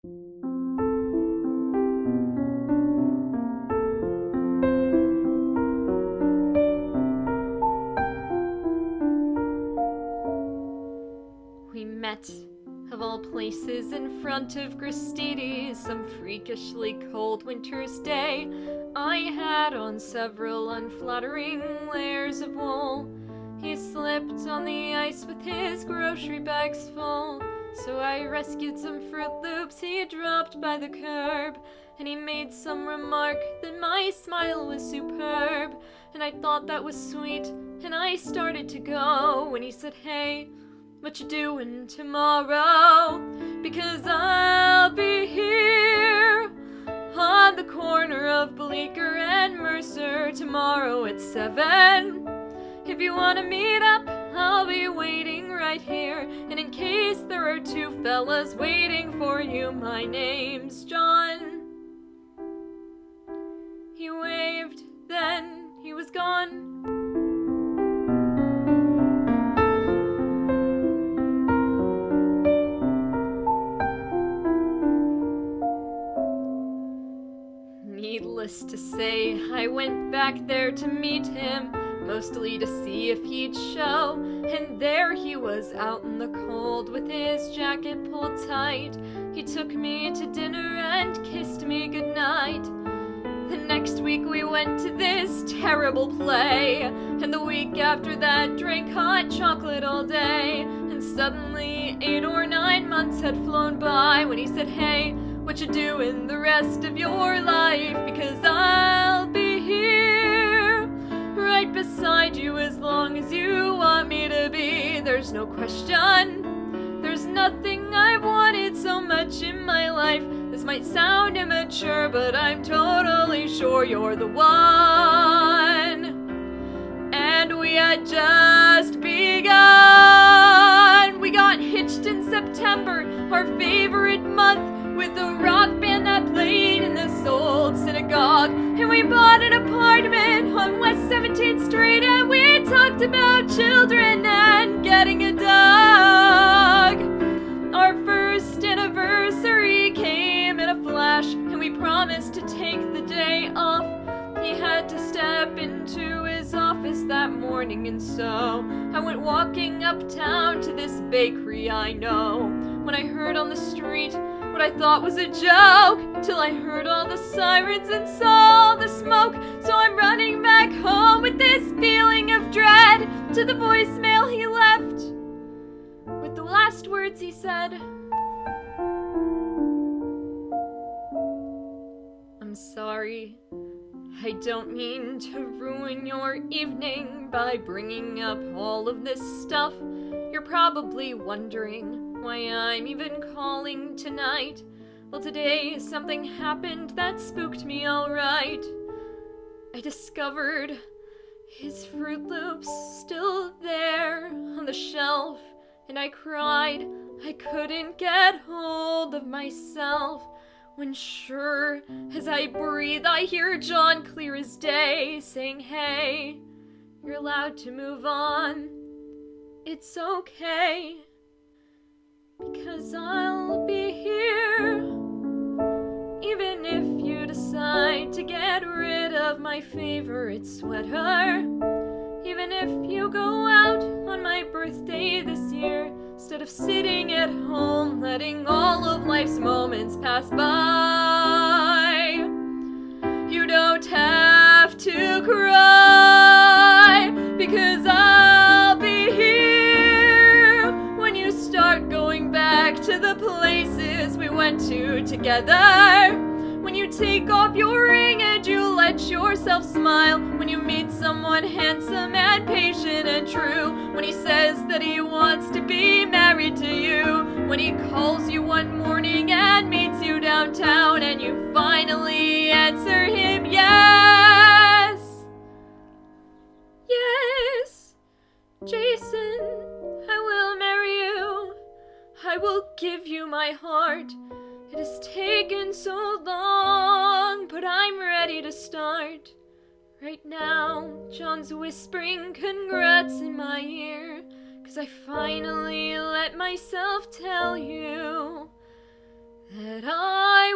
We met, of all places, in front of Gristedes, some freakishly cold winter's day. I had on several unflattering layers of wool. He slipped on the ice with his grocery bags full. So I rescued some Fruit Loops he had dropped by the curb, and he made some remark that my smile was superb, and I thought that was sweet, and I started to go when he said, "Hey, what you doing tomorrow? Because I'll be here on the corner of Bleecker and Mercer tomorrow at 7. If you want to meet up, I'll be waiting right here. And in case there are two fellas waiting for you, my name's John." He waved, then he was gone. Needless to say, I went back there to meet him, mostly to see if he'd show, and there he was out in the cold with his jacket pulled tight. He took me to dinner and kissed me goodnight. The next week we went to this terrible play, and the week after that drank hot chocolate all day, and suddenly 8 or 9 months had flown by when he said, "Hey, what you doing the rest of your life? Because I'll be here right beside you as long as you want me to be. There's no question, there's nothing I've wanted so much in my life. This might sound immature, but I'm totally sure you're the one." And we had just begun. We got hitched in September, our favorite month, with a rock band that played in this old synagogue. And we bought an apartment on West 17th Street, and we talked about children and getting a dog. Our first anniversary came in a flash, and we promised to take the day off. He had to step into his office that morning, and so I went walking uptown to this bakery I know, when I heard on the street what I thought was a joke, till I heard all the sirens and saw the smoke. So I'm running back home with this feeling of dread, to the voicemail he left with the last words he said. "I'm sorry. I don't mean to ruin your evening by bringing up all of this stuff. You're probably wondering why I'm even calling tonight. Well, today something happened that spooked me alright. I discovered his Fruit Loops still there on the shelf, and I cried. I couldn't get hold of myself, when sure as I breathe I hear John clear as day saying, "Hey, you're allowed to move on. It's okay. Because I'll be here, even if you decide to get rid of my favorite sweater. Even if you go out on my birthday this year, instead of sitting at home letting all of life's moments pass by. You don't have to cry, because I'll be here when you start going back to the places we went to together. When you take off your ring and you let yourself smile. When you meet someone handsome and patient and true. When he says that he wants to be married to you. When he calls you one morning and meets you downtown, and you finally answer him yes. Yes, Jason, I will marry you. I will give you my heart. It has taken so long, but I'm ready to start. Right now, John's whispering congrats in my ear, 'cause I finally let myself tell you that I